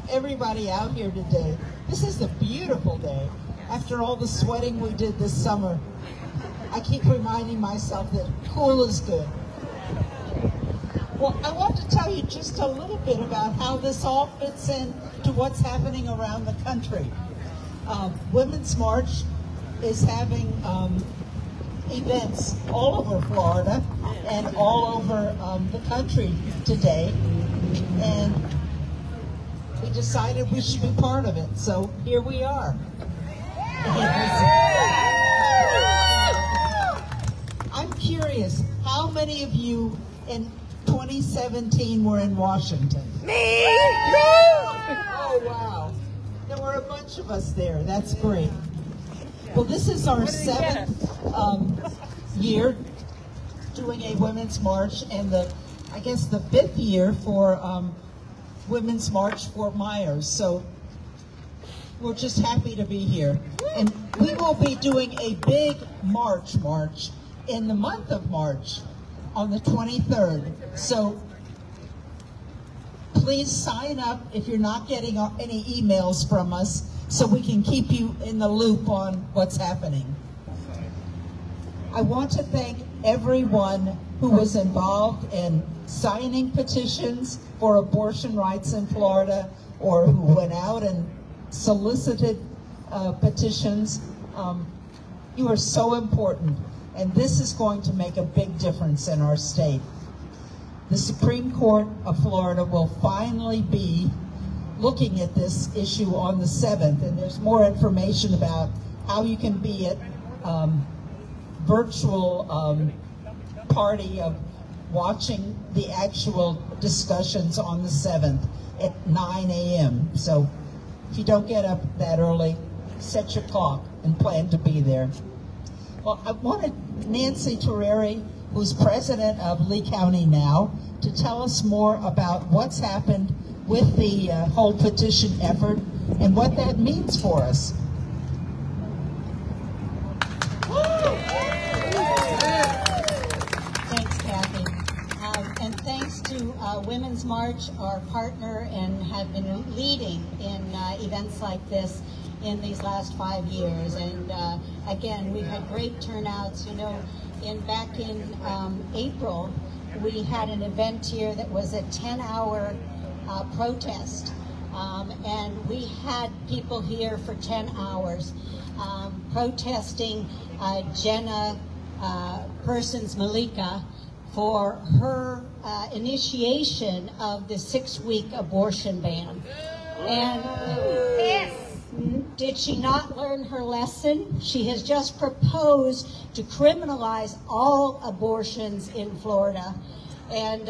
everybody out here today. This is a beautiful day. After all the sweating we did this summer, I keep reminding myself that cool is good. Well, I want to tell you just a little bit about how this all fits in to what's happening around the country. Women's March is having events all over Florida and all over the country today, and we decided we should be part of it, so here we are. I'm curious, how many of you in 2017 were in Washington? Me! Oh, wow. There were a bunch of us there. That's great. Well, this is our 7th year doing a Women's March, and I guess the 5th year for Women's March Fort Myers. So we're just happy to be here. And we will be doing a big march in the month of March on the 23rd. So please sign up if you're not getting any emails from us so we can keep you in the loop on what's happening. I want to thank everyone who was involved in signing petitions for abortion rights in Florida, or who went out and solicited petitions. You are so important, and this is going to make a big difference in our state. The Supreme Court of Florida will finally be looking at this issue on the 7th, and there's more information about how you can be at virtual party of watching the actual discussions on the 7th at 9 a.m. So if you don't get up that early, set your clock and plan to be there. Well, I wanted Nancy Terreri, who's president of Lee County now, to tell us more about what's happened with the whole petition effort and what that means for us. Thanks, Kathy. And thanks to Women's March, our partner, and have been leading in events like this in these last 5 years. And again, we've had great turnouts. You know, back in April, we had an event here that was a 10-hour protest. And we had people here for 10 hours protesting Jenna Persons Malika for her initiation of the 6-week abortion ban. And did she not learn her lesson? She has just proposed to criminalize all abortions in Florida, and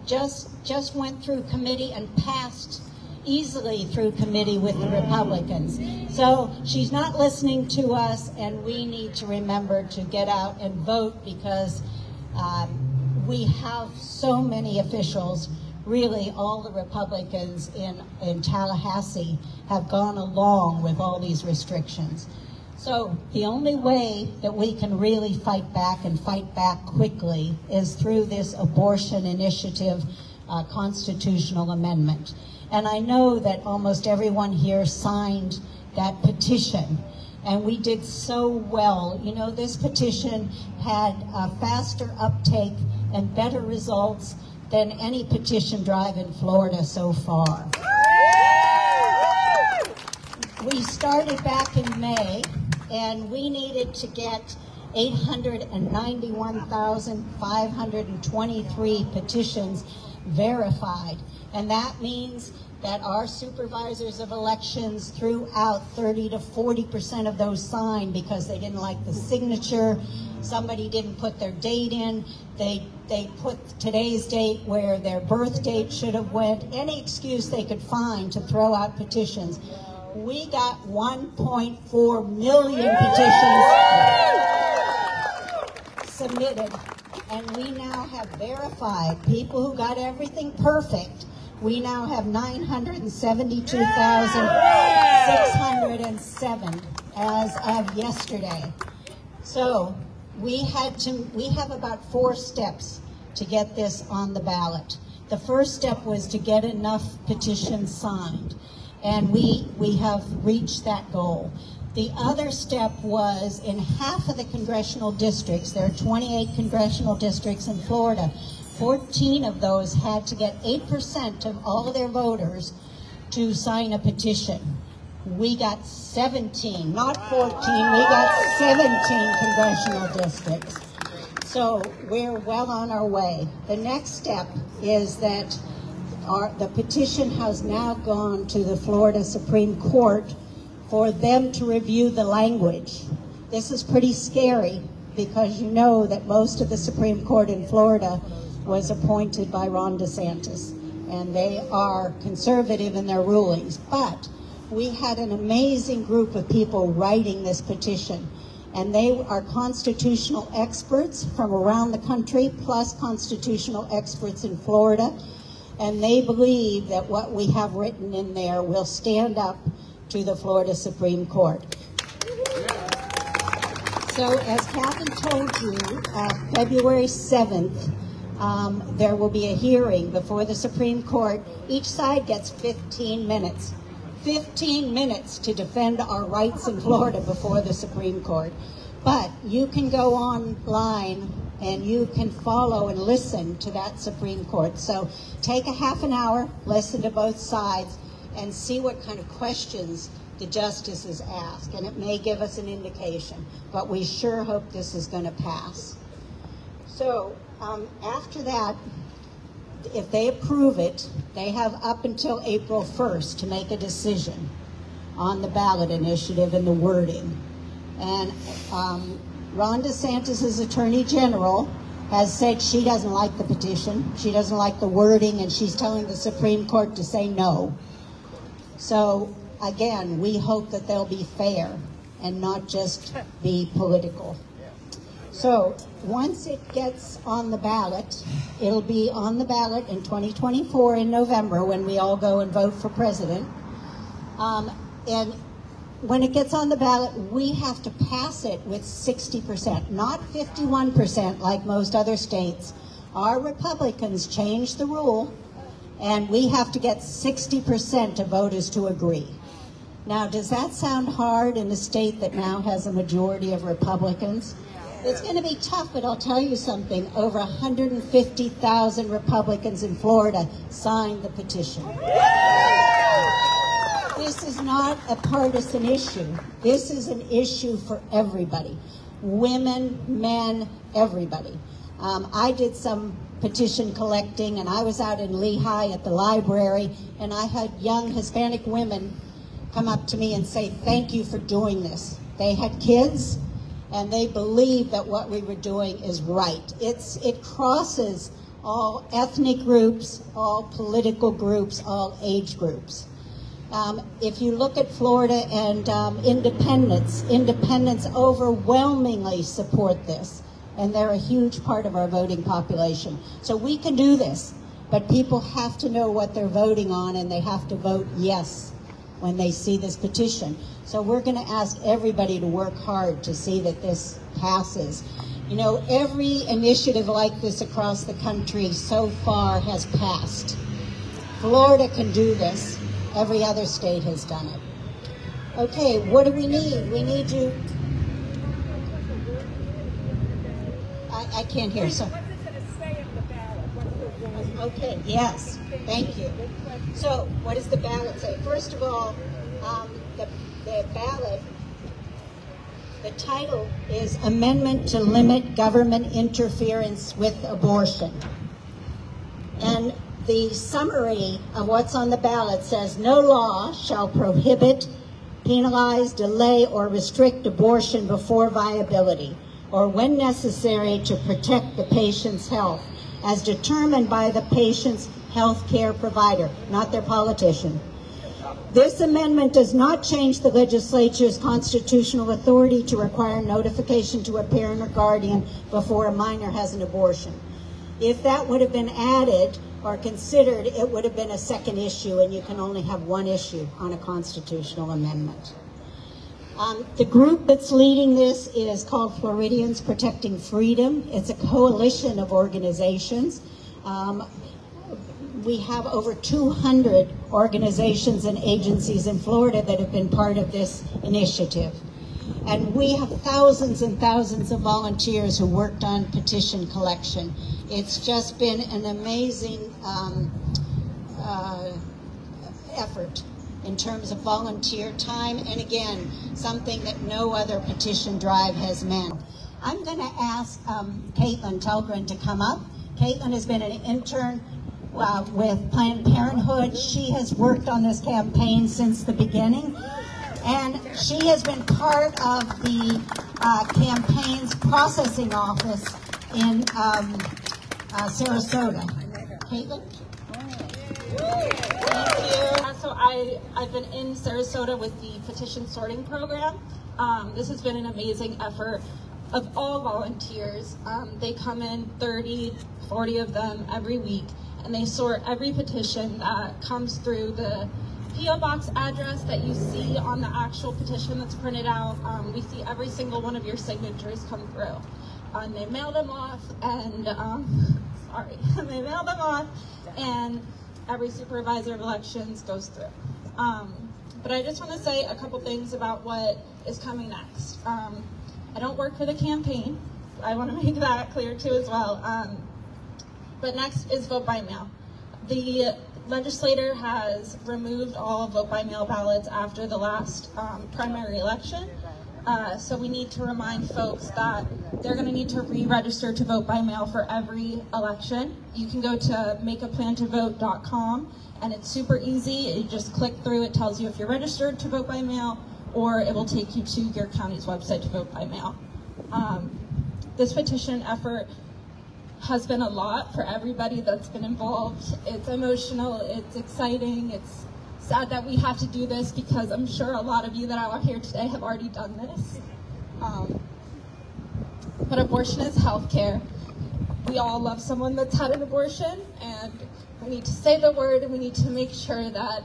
just went through committee and passed easily through committee with the Republicans. So she's not listening to us, and we need to remember to get out and vote, because we have so many officials. Really, all the Republicans in Tallahassee have gone along with all these restrictions. So the only way that we can really fight back, and fight back quickly, is through this abortion initiative constitutional amendment. And I know that almost everyone here signed that petition, and we did so well. You know, this petition had a faster uptake and better results than any petition drive in Florida so far. We started back in May, and we needed to get 891,523 petitions verified. And that means that our supervisors of elections threw out 30 to 40% of those signed because they didn't like the signature. Somebody didn't put their date in. They put today's date where their birth date should have went. Any excuse they could find to throw out petitions. We got 1.4 million petitions submitted, and we now have verified people who got everything perfect. We now have 972,607 as of yesterday. So we have about 4 steps to get this on the ballot. The first step was to get enough petitions signed. And we have reached that goal. The other step was in half of the congressional districts, there are 28 congressional districts in Florida, 14 of those had to get 8% of all of their voters to sign a petition. We got 17, not 14, we got 17 congressional districts. So we're well on our way. The next step is that the petition has now gone to the Florida Supreme Court for them to review the language. This is pretty scary because you know that most of the Supreme Court in Florida was appointed by Ron DeSantis, and they are conservative in their rulings. But we had an amazing group of people writing this petition, and they are constitutional experts from around the country, plus constitutional experts in Florida, and they believe that what we have written in there will stand up to the Florida Supreme Court. So as Kathy told you, February 7th, there will be a hearing before the Supreme Court. Each side gets 15 minutes. 15 minutes to defend our rights in Florida before the Supreme Court. But you can go online and you can follow and listen to that Supreme Court. So take a half an hour, listen to both sides, and see what kind of questions the justices ask. And it may give us an indication, but we sure hope this is going to pass. So after that, if they approve it, they have up until April 1st to make a decision on the ballot initiative and the wording. And Ron DeSantis' Attorney General has said she doesn't like the petition, she doesn't like the wording, and she's telling the Supreme Court to say no. So again, we hope that they'll be fair and not just be political. So once it gets on the ballot, it'll be on the ballot in 2024 in November when we all go and vote for president. And when it gets on the ballot, we have to pass it with 60%, not 51% like most other states. Our Republicans changed the rule, and we have to get 60% of voters to agree. Now, does that sound hard in a state that now has a majority of Republicans? It's going to be tough, but I'll tell you something. Over 150,000 Republicans in Florida signed the petition. This is not a partisan issue. This is an issue for everybody. Women, men, everybody. I did some petition collecting, and I was out in Leee at the library, and I had young Hispanic women come up to me and say, thank you for doing this. They had kids, and they believed that what we were doing is right. It crosses all ethnic groups, all political groups, all age groups. If you look at Florida and independents overwhelmingly support this, and they're a huge part of our voting population. So we can do this, but people have to know what they're voting on, and they have to vote yes when they see this petition. So we're going to ask everybody to work hard to see that this passes. You know, every initiative like this across the country so far has passed. Florida can do this. Every other state has done it. Okay, what do we need? We need you. I can't hear. So. What's it going to say on the ballot? Okay, yes, thank you. So, what does the ballot say? First of all, the ballot, the title is Amendment to Limit Government Interference with Abortion. And the summary of what's on the ballot says, no law shall prohibit, penalize, delay, or restrict abortion before viability, or when necessary to protect the patient's health, as determined by the patient's health care provider, not their politician. This amendment does not change the legislature's constitutional authority to require notification to a parent or guardian before a minor has an abortion. If that would have been added or considered, it would have been a second issue, and you can only have one issue on a constitutional amendment. The group that's leading this is called Floridians Protecting Freedom. It's a coalition of organizations. we have over 200 organizations and agencies in Florida that have been part of this initiative. And we have thousands and thousands of volunteers who worked on petition collection. It's just been an amazing effort in terms of volunteer time, and again, something that no other petition drive has meant. I'm going to ask Caitlin Telgren to come up. Caitlin has been an intern with Planned Parenthood. She has worked on this campaign since the beginning, and she has been part of the campaign's processing office in Sarasota. Caitlin? Thank you. So I've been in Sarasota with the petition sorting program. This has been an amazing effort of all volunteers. They come in 30, 40 of them every week, and they sort every petition that comes through the P.O. Box address that you see on the actual petition that's printed out. We see every single one of your signatures come through. And they mail them off, and they mail them off, and every supervisor of elections goes through. But I just want to say a couple things about what is coming next. I don't work for the campaign. I want to make that clear too as well. But next is vote by mail. The legislator has removed all vote by mail ballots after the last primary election. So we need to remind folks that they're going to need to re-register to vote by mail for every election. You can go to makeaplantovote.com, and it's super easy. You just click through. It tells you if you're registered to vote by mail, or it will take you to your county's website to vote by mail. This petition effort has been a lot for everybody that's been involved. It's emotional, it's exciting, it's sad that we have to do this because I'm sure a lot of you that are here today have already done this. But abortion is healthcare. We all love someone that's had an abortion, and we need to say the word, and we need to make sure that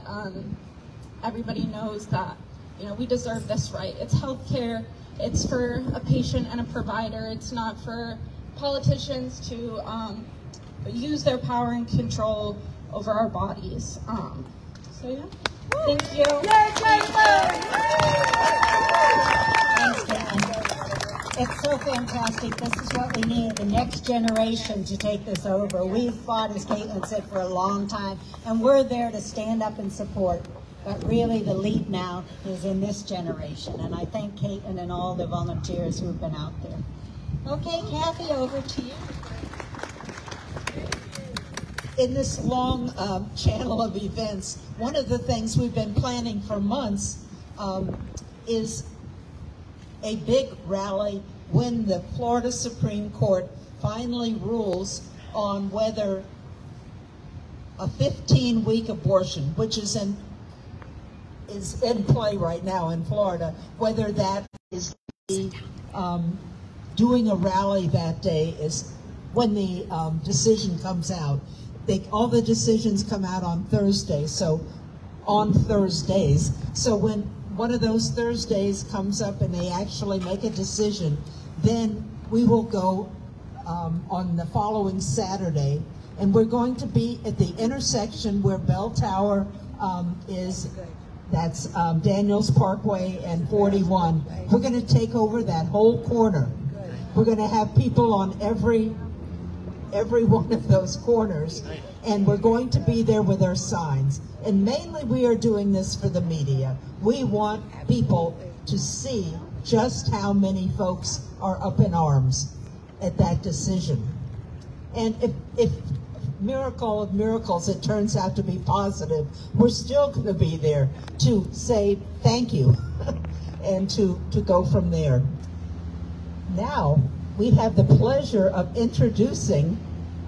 everybody knows that, you know, we deserve this right. It's healthcare. It's for a patient and a provider. It's not for politicians to use their power and control over our bodies. So yeah, thank you. Thanks, Caitlin. It's so fantastic. This is what we need, the next generation to take this over. We've fought, as Caitlin said, for a long time, and we're there to stand up and support. But really the lead now is in this generation, and I thank Caitlin and all the volunteers who have been out there. Okay, Kathy, over to you. In this long channel of events, one of the things we've been planning for months is a big rally when the Florida Supreme Court finally rules on whether a 15-week abortion, which is in play right now in Florida, whether that is doing a rally that day is when the decision comes out. All the decisions come out on Thursday, so on Thursdays. So when one of those Thursdays comes up and they actually make a decision, then we will go on the following Saturday, and we're going to be at the intersection where Bell Tower is. That's Daniels Parkway and 41. We're going to take over that whole corner. We're going to have people on every one of those corners, and we're going to be there with our signs. And mainly we are doing this for the media. We want people to see just how many folks are up in arms at that decision. And if miracle of miracles, it turns out to be positive, we're still going to be there to say thank you and to go from there. Now, we have the pleasure of introducing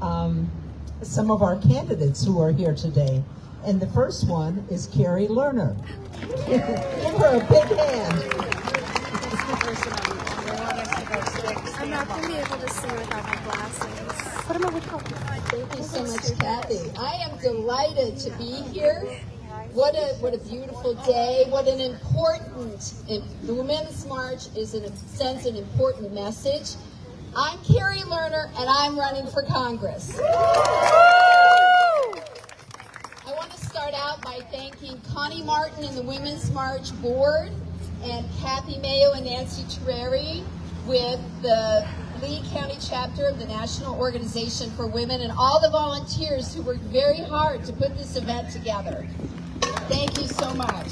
some of our candidates who are here today. And the first one is Carrie Lerner. Give her a big hand. I'm not going to be able to see without my glasses. Put them over top. Thank you so much, Kathy. I am delighted to be here. What a beautiful day. What an important, the Women's March is in a sense an important message. I'm Carrie Lerner, and I'm running for Congress. by thanking Connie Martin and the Women's March Board and Kathy Mayo and Nancy Terreri with the Leee County chapter of the National Organization for Women and all the volunteers who worked very hard to put this event together. Thank you so much.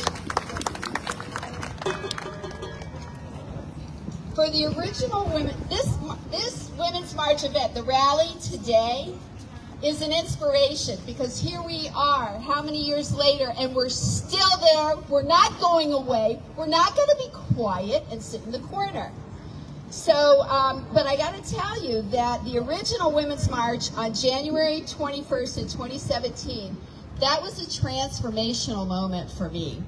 For the original women, this Women's March event, the rally today, is an inspiration because here we are, how many years later, and we're still there. We're not going away. We're not going to be quiet and sit in the corner. So, but I got to tell you that the original Women's March on January 21st in 2017, that was a transformational moment for me.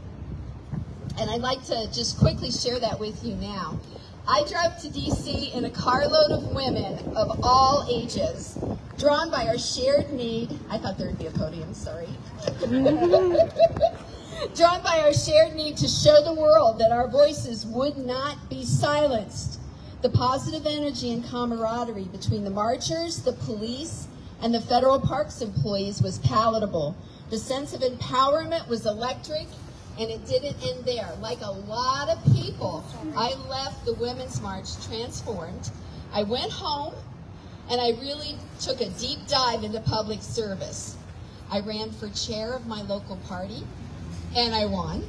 And I'd like to just quickly share that with you now. I drove to D.C. in a carload of women of all ages, drawn by our shared need. I thought there would be a podium, sorry. Drawn by our shared need to show the world that our voices would not be silenced. The positive energy and camaraderie between the marchers, the police, and the federal parks employees was palatable. The sense of empowerment was electric. And it didn't end there. Like a lot of people, I left the Women's March transformed. I went home, and I really took a deep dive into public service. I ran for chair of my local party, and I won.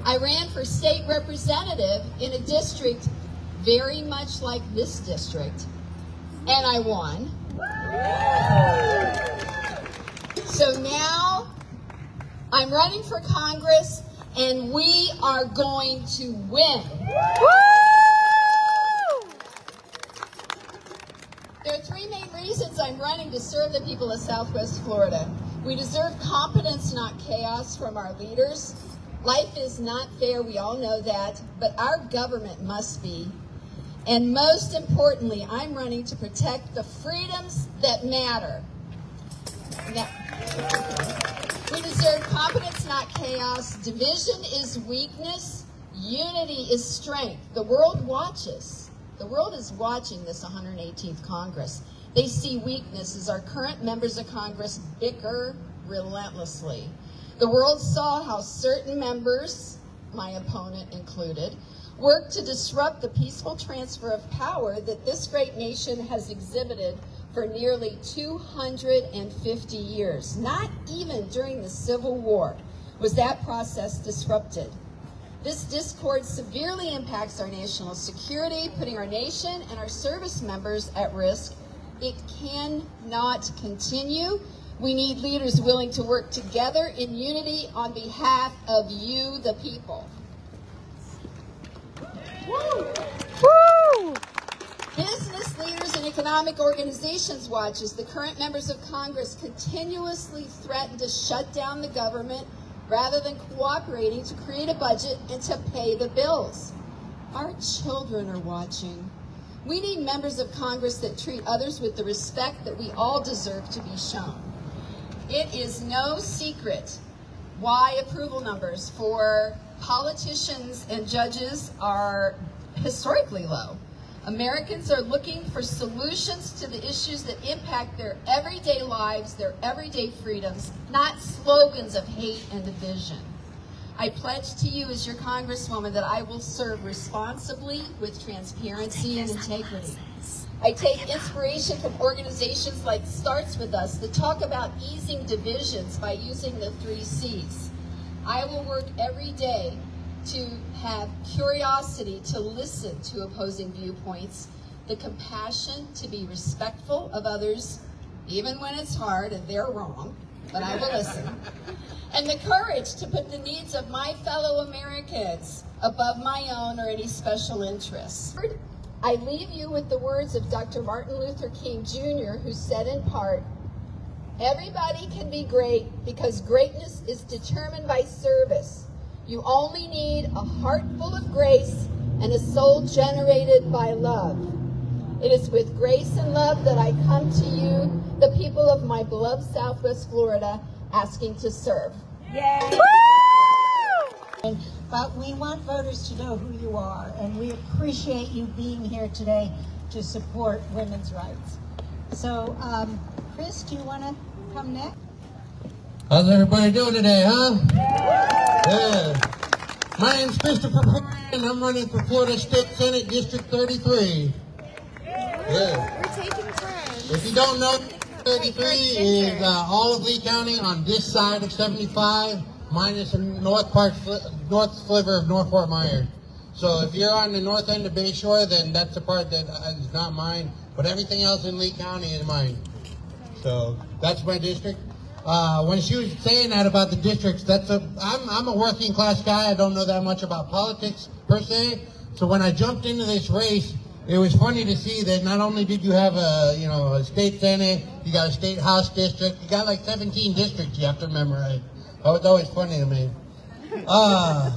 I ran for state representative in a district very much like this district, and I won. So now, I'm running for Congress, and we are going to win. There are three main reasons I'm running: to serve the people of Southwest Florida. We deserve competence, not chaos, from our leaders. Life is not fair, we all know that, but our government must be. And most importantly, I'm running to protect the freedoms that matter. Now, we deserve competence, not chaos. Division is weakness. Unity is strength. The world watches. The world is watching this 118th Congress. They see weakness as our current members of Congress bicker relentlessly. The world saw how certain members, my opponent included, worked to disrupt the peaceful transfer of power that this great nation has exhibited for nearly 250 years. Not even during the Civil War was that process disrupted. This discord severely impacts our national security, putting our nation and our service members at risk. It cannot continue. We need leaders willing to work together in unity on behalf of you, the people. Woo! Woo! Business leaders and economic organizations watch as the current members of Congress continuously threaten to shut down the government rather than cooperating to create a budget and to pay the bills. Our children are watching. We need members of Congress that treat others with the respect that we all deserve to be shown. It is no secret why approval numbers for politicians and judges are historically low. Americans are looking for solutions to the issues that impact their everyday lives, their everyday freedoms, not slogans of hate and division. I pledge to you as your Congresswoman that I will serve responsibly with transparency and integrity. I take inspiration from organizations like Starts With Us that talk about easing divisions by using the 3 C's. I will work every day to have curiosity to listen to opposing viewpoints, the compassion to be respectful of others, even when it's hard and they're wrong, but I will listen, and the courage to put the needs of my fellow Americans above my own or any special interests. I leave you with the words of Dr. Martin Luther King Jr., who said in part, "Everybody can be great because greatness is determined by service. You only need a heart full of grace and a soul generated by love. It is with grace and love that I come to you, the people of my beloved Southwest Florida, asking to serve." Yay! But we want voters to know who you are, and we appreciate you being here today to support women's rights. So, Chris, do you want to come next? How's everybody doing today, huh? Yeah. My name's Christopher and I'm running for Florida State Senate District 33. Yeah. We're taking turns. If you don't know, 33 is all of Lee County on this side of 75, minus the north sliver of North Fort Myers. So if you're on the north end of Bayshore, then that's the part that is not mine. But everything else in Lee County is mine. So that's my district. When she was saying that about the districts, I'm a working class guy. I don't know that much about politics per se. So when I jumped into this race, it was funny to see that not only did you have a state senate, you got a state house district, you got like 17 districts you have to memorize. That was always funny to me. Well,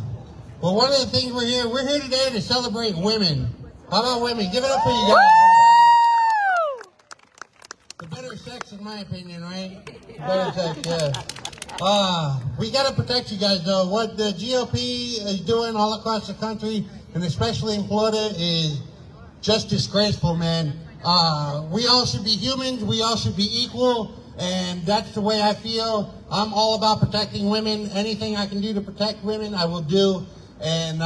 one of the things we're here today to celebrate women. How about women? Give it up for you guys. The better sex, in my opinion, right? Better sex, yeah. We got to protect you guys, though. What the GOP is doing all across the country, and especially in Florida, is just disgraceful, man. We all should be humans. We all should be equal, and that's the way I feel. I'm all about protecting women. Anything I can do to protect women, I will do. And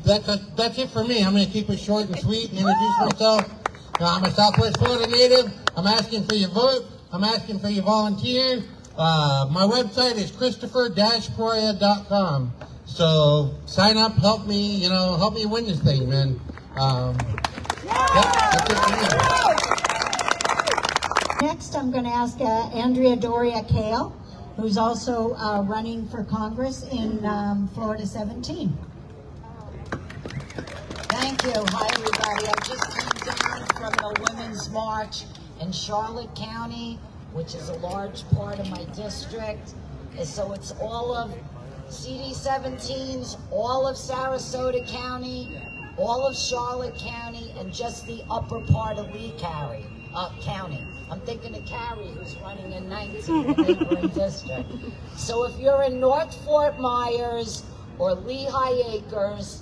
that's it for me. I'm going to keep it short and sweet and introduce myself. I'm a Southwest Florida native. I'm asking for your vote. I'm asking for your volunteer. My website is christopher-proya.com. So sign up, help me, help me win this thing, man. That's it for me. Next, I'm going to ask Andrea Doria Kale, who's also running for Congress in Florida 17. Thank you. Hi, everybody. I just came down from the Women's March in Charlotte County, which is a large part of my district. And so it's all of CD17s, all of Sarasota County, all of Charlotte County, and just the upper part of Lee County. I'm thinking of Carrie, who's running in 19, the neighboring district. So if you're in North Fort Myers or Lehigh Acres,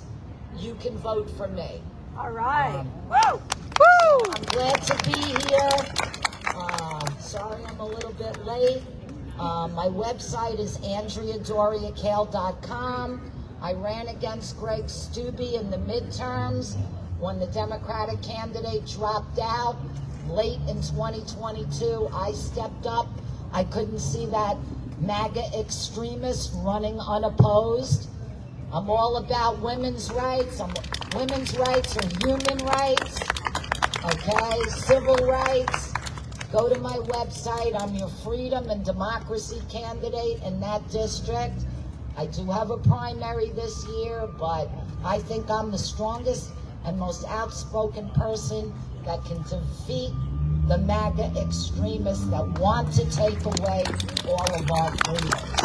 you can vote for me. All right. Woo! Woo! I'm glad to be here. Sorry I'm a little bit late. My website is AndreaDoriaKale.com. I ran against Greg Stubbe in the midterms when the Democratic candidate dropped out late in 2022. I stepped up. I couldn't see that MAGA extremist running unopposed. I'm all about women's rights. Women's rights are human rights, okay? Civil rights. Go to my website. I'm your freedom and democracy candidate in that district. I do have a primary this year, but I think I'm the strongest and most outspoken person that can defeat the MAGA extremists that want to take away all of our freedoms.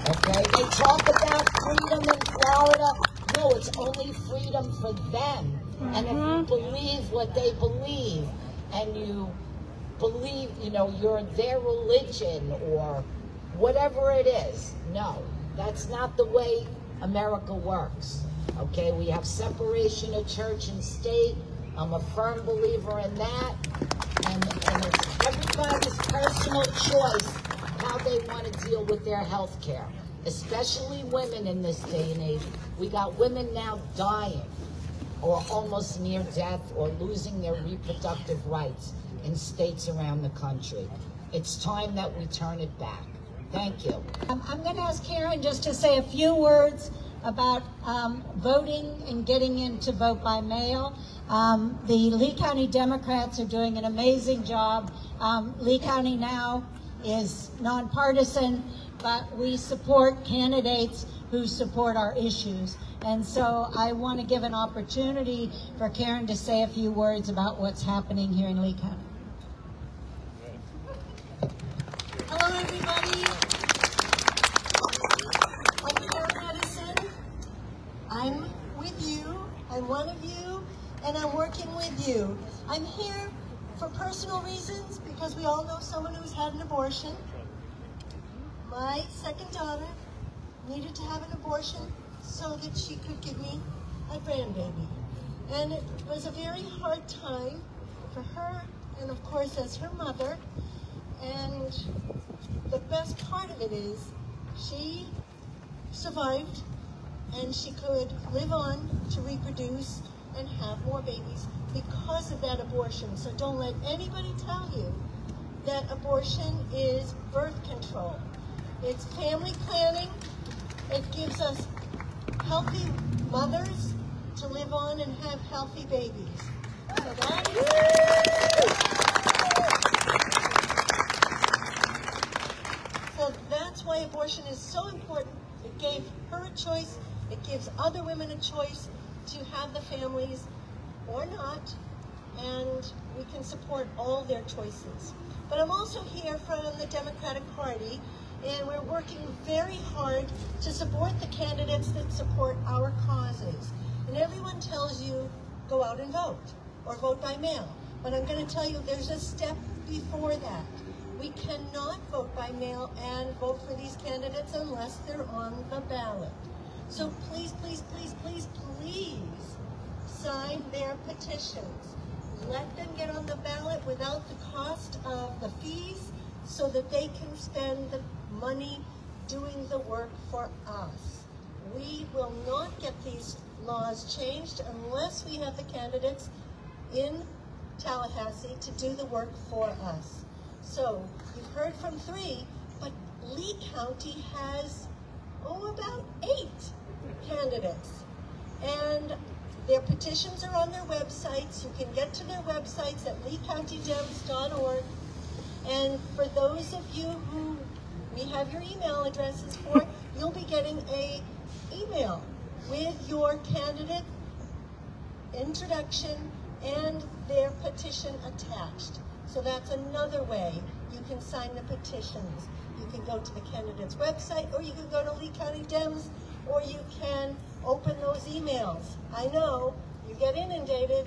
Okay, they talk about freedom in Florida. No, it's only freedom for them. And if you believe what they believe, and you believe, you're their religion or whatever it is, no, that's not the way America works. Okay, we have separation of church and state. I'm a firm believer in that. And it's everybody's personal choice how they want to deal with their health care, especially women in this day and age. We got women now dying or almost near death or losing their reproductive rights in states around the country. It's time that we turn it back. Thank you. I'm going to ask Karen just to say a few words about voting and getting in to vote by mail. The Lee County Democrats are doing an amazing job. Lee County now is nonpartisan, but we support candidates who support our issues. And so I want to give an opportunity for Karen to say a few words about what's happening here in Lee County. Hello, everybody. I'm Karen Madison. I'm with you. I'm one of you, and I'm working with you. I'm here for personal reasons because we all know someone who's had an abortion. My second daughter needed to have an abortion so that she could give me a grandbaby. And it was a very hard time for her, and of course as her mother. And the best part of it is she survived and she could live on to reproduce and have more babies because of that abortion. So don't let anybody tell you that abortion is birth control. It's family planning. It gives us healthy mothers to live on and have healthy babies. So that's why abortion is so important. It gave her a choice. It gives other women a choice to have the families or not, and we can support all their choices. But I'm also here from the Democratic Party, and we're working very hard to support the candidates that support our causes. And everyone tells you, go out and vote, or vote by mail. But I'm going to tell you there's a step before that. We cannot vote by mail and vote for these candidates unless they're on the ballot. So please, please, please, please, please sign their petitions. Let them get on the ballot without the cost of the fees so that they can spend the money doing the work for us. We will not get these laws changed unless we have the candidates in Tallahassee to do the work for us. So you've heard from 3, but Lee County has, about 8 candidates. And their petitions are on their websites. You can get to their websites at leecountydems.org. And for those of you who we have your email addresses for, you'll be getting an email with your candidate introduction and their petition attached. So that's another way you can sign the petitions. You can go to the candidate's website, or you can go to Lee County Dems, or you can open those emails. I know you get inundated,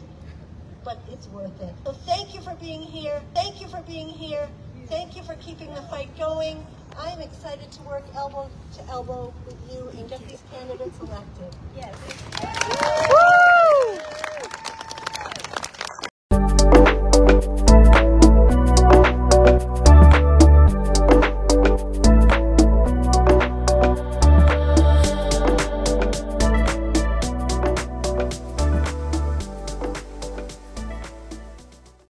but it's worth it. So thank you for being here. Thank you for being here. Thank you for keeping the fight going. I'm excited to work elbow to elbow with you and get these candidates elected. Yes.